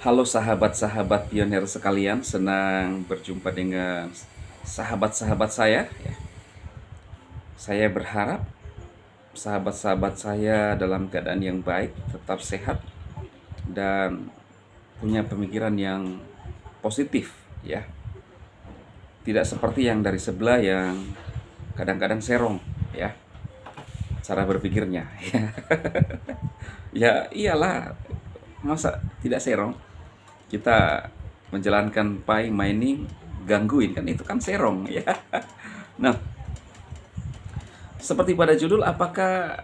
Halo sahabat-sahabat pionir sekalian, senang berjumpa dengan sahabat-sahabat saya. Saya berharap sahabat-sahabat saya dalam keadaan yang baik, tetap sehat, dan punya pemikiran yang positif, ya. Tidak seperti yang dari sebelah yang kadang-kadang serong, ya, cara berpikirnya. Ya iyalah, masa tidak serong? Kita menjalankan pi mining, gangguin kan, itu kan serong, ya. Nah, seperti pada judul, apakah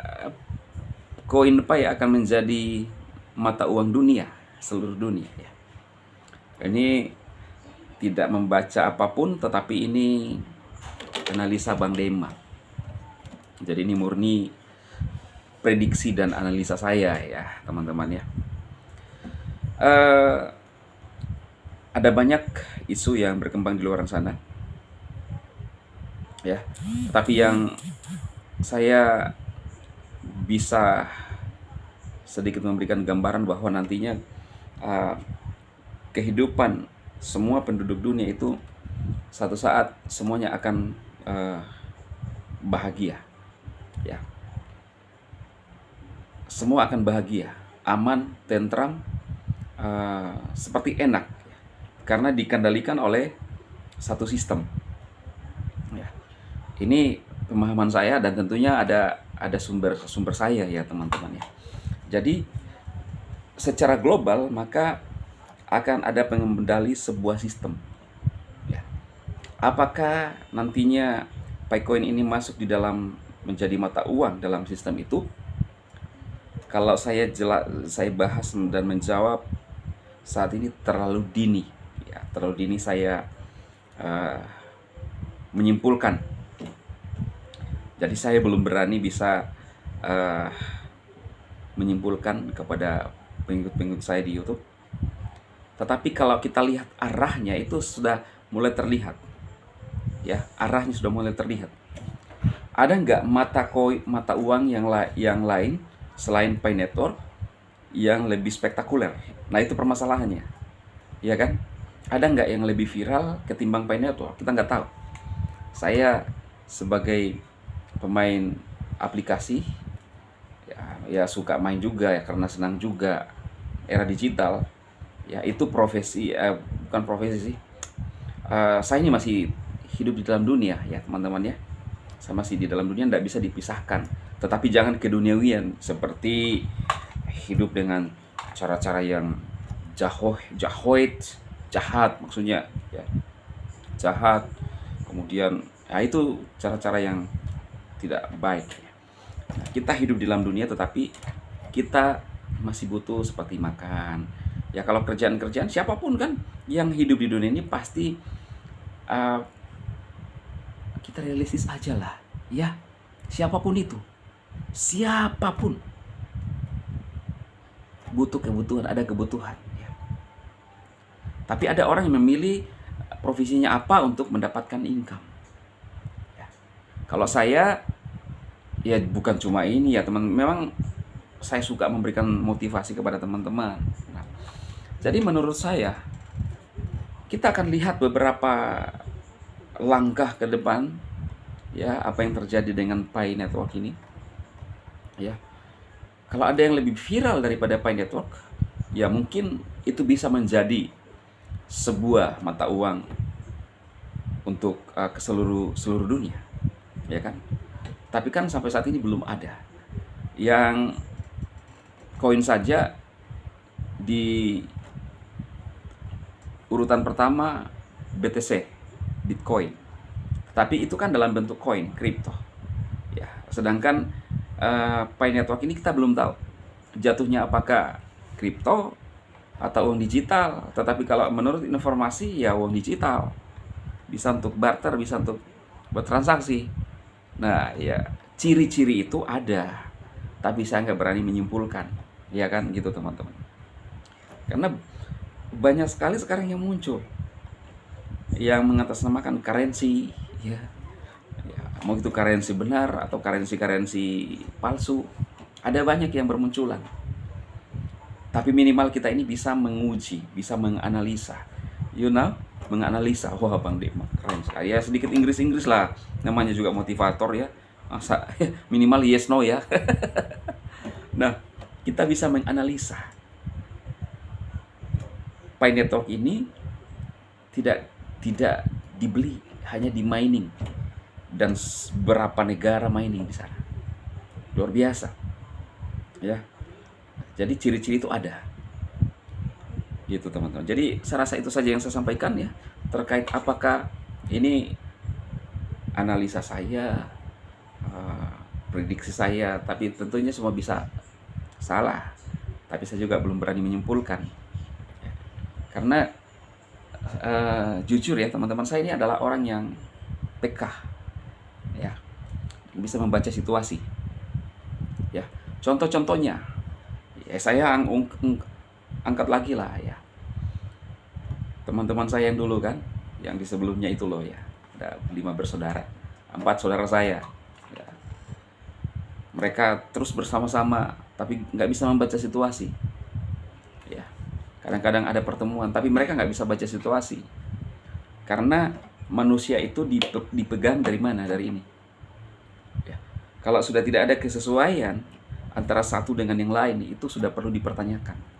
koin pi akan menjadi mata uang dunia, seluruh dunia, ya. Ini tidak membaca apapun, tetapi ini analisa Bang Dema. Jadi ini murni prediksi dan analisa saya, ya teman-teman, ya. Eh, ada banyak isu yang berkembang di luar sana, ya. Tapi yang saya bisa sedikit memberikan gambaran bahwa nantinya uh, kehidupan semua penduduk dunia itu satu saat semuanya akan bahagia, ya. Semua akan bahagia, aman, tentram, seperti enak, ya. Karena dikendalikan oleh satu sistem, ya. Ini pemahaman saya, dan tentunya ada sumber saya, ya teman-teman, ya. Jadi secara global maka akan ada pengendali sebuah sistem, ya. Apakah nantinya Bitcoin ini masuk di dalam menjadi mata uang dalam sistem itu? Kalau saya bahas dan menjawab saat ini terlalu dini, ya, terlalu dini saya menyimpulkan. Jadi saya belum berani bisa menyimpulkan kepada pengikut-pengikut saya di YouTube. Tetapi kalau kita lihat arahnya itu sudah mulai terlihat, ya, arahnya sudah mulai terlihat. Ada nggak mata uang yang lain selain Pi Network yang lebih spektakuler? Nah itu permasalahannya, ya kan? Ada nggak yang lebih viral ketimbang Pi Network? Kita nggak tahu. Saya sebagai pemain aplikasi, ya suka main juga, ya, karena senang juga era digital, ya. Itu profesi, bukan profesi sih. Saya ini masih hidup di dalam dunia, ya teman-teman, ya. Saya masih di dalam dunia, tidak bisa dipisahkan. Tetapi jangan keduniawian, seperti hidup dengan cara-cara yang jahat maksudnya, ya, jahat. Kemudian, ya, itu cara-cara yang tidak baik, ya. Nah, kita hidup di dalam dunia, tetapi kita masih butuh seperti makan. Ya kalau kerjaan-kerjaan, siapapun kan yang hidup di dunia ini pasti kita realistis aja lah, ya. Siapapun itu, siapapun butuh kebutuhan, ada kebutuhan, ya. Tapi ada orang yang memilih profesinya apa untuk mendapatkan income, ya. Kalau saya, ya bukan cuma ini, ya teman. Memang saya suka memberikan motivasi kepada teman-teman. Nah, jadi menurut saya kita akan lihat beberapa langkah ke depan, ya, apa yang terjadi dengan Pi Network ini, ya. Kalau ada yang lebih viral daripada Pi Network, ya mungkin itu bisa menjadi sebuah mata uang untuk ke seluruh dunia, ya kan. Tapi kan sampai saat ini belum ada. Yang koin saja di urutan pertama BTC, Bitcoin. Tapi itu kan dalam bentuk koin, kripto, ya. Sedangkan Pi Network ini kita belum tahu jatuhnya apakah kripto atau uang digital. Tetapi kalau menurut informasi, ya uang digital, bisa untuk barter, bisa untuk bertransaksi. Nah, ya, ciri-ciri itu ada, tapi saya nggak berani menyimpulkan, ya kan, gitu teman-teman. Karena banyak sekali sekarang yang muncul yang mengatasnamakan currency, ya. Ya, mau itu currency benar atau currency palsu, ada banyak yang bermunculan. Tapi minimal kita ini bisa menguji, bisa menganalisa. You know, menganalisa. Wah, Bang Dema keren sekali. Ya sedikit Inggris-Inggris lah. Namanya juga motivator ya. Masa minimal yes no ya. Nah, kita bisa menganalisa. Pi Network ini tidak dibeli, hanya di mining, dan berapa negara mining di sana. Luar biasa. Ya. Jadi ciri-ciri itu ada. Gitu teman-teman. Jadi saya rasa itu saja yang saya sampaikan ya, terkait apakah ini analisa saya, prediksi saya, tapi tentunya semua bisa salah. Tapi saya juga belum berani menyimpulkan. Karena jujur ya teman-teman, saya ini adalah orang yang peka, ya, bisa membaca situasi. Ya, contoh-contohnya, ya saya angkat lagi lah ya. Teman-teman saya yang dulu kan, yang di sebelumnya itu loh ya, ada 5 bersaudara, 4 saudara saya. Ya. Mereka terus bersama-sama, tapi nggak bisa membaca situasi. Ya, kadang-kadang ada pertemuan, tapi mereka nggak bisa baca situasi. Karena manusia itu dipegang dari mana? Dari ini. Ya. Kalau sudah tidak ada kesesuaian antara satu dengan yang lain, itu sudah perlu dipertanyakan.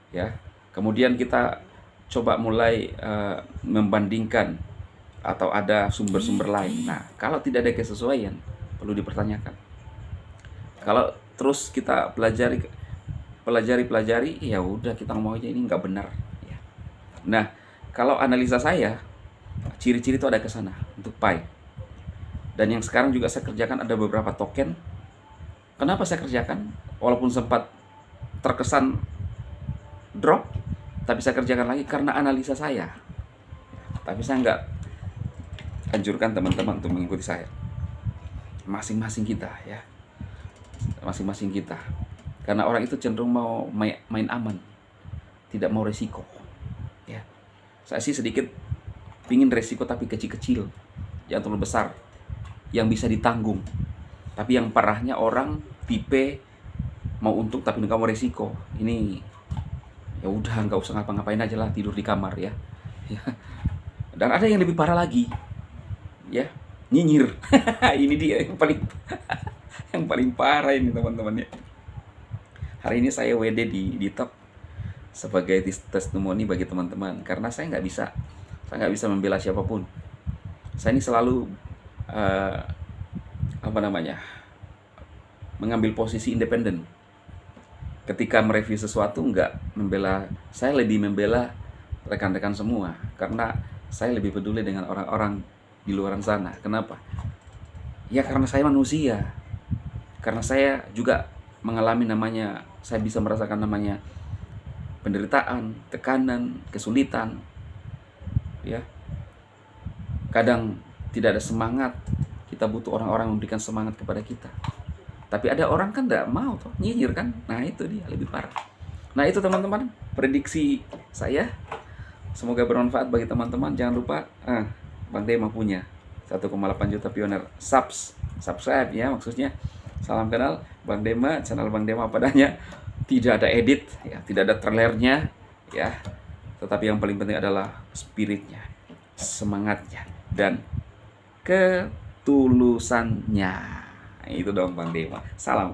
Ya, kemudian kita coba mulai membandingkan atau ada sumber-sumber lain. Nah, kalau tidak ada kesesuaian, perlu dipertanyakan. Kalau terus kita pelajari, ya udah kita ngomong aja ini nggak benar. Ya. Nah, kalau analisa saya, ciri-ciri itu ada ke sana untuk Pi. Dan yang sekarang juga saya kerjakan ada beberapa token. Kenapa saya kerjakan? Walaupun sempat terkesan drop, tapi saya kerjakan lagi karena analisa saya. Tapi saya nggak anjurkan teman-teman untuk mengikuti saya. Masing-masing kita ya, masing-masing kita. Karena orang itu cenderung mau main aman, tidak mau resiko. Ya, saya sih sedikit pingin resiko tapi kecil-kecil, jangan terlalu besar, yang bisa ditanggung. Tapi yang parahnya orang tipe mau untung tapi nggak mau resiko. Ini ya udah nggak usah ngapa-ngapain aja lah, tidur di kamar ya. Dan ada yang lebih parah lagi ya, nyinyir. Ini dia yang paling yang paling parah ini teman-teman ya. Hari ini saya WD di Top sebagai testimoni bagi teman-teman, karena saya nggak bisa membela siapapun. Saya ini selalu mengambil posisi independen. Ketika mereview sesuatu nggak membela, saya lebih membela rekan-rekan semua, karena saya lebih peduli dengan orang-orang di luar sana. Kenapa? Ya karena saya manusia, karena saya juga mengalami namanya, saya bisa merasakan namanya penderitaan, tekanan, kesulitan, ya. Kadang tidak ada semangat, kita butuh orang-orang memberikan semangat kepada kita. Tapi ada orang kan nggak mau tuh, nyinyir kan. Nah itu dia lebih parah. Nah itu teman-teman, prediksi saya. Semoga bermanfaat bagi teman-teman. Jangan lupa Bang Dema punya 1,8 juta pioner subscribe ya, maksudnya. Salam kenal Bang Dema, channel Bang Dema padanya. Tidak ada edit ya, tidak ada trailernya ya. Tetapi yang paling penting adalah spiritnya, semangatnya, dan ketulusannya. Itu dong Bang Dema. Salam.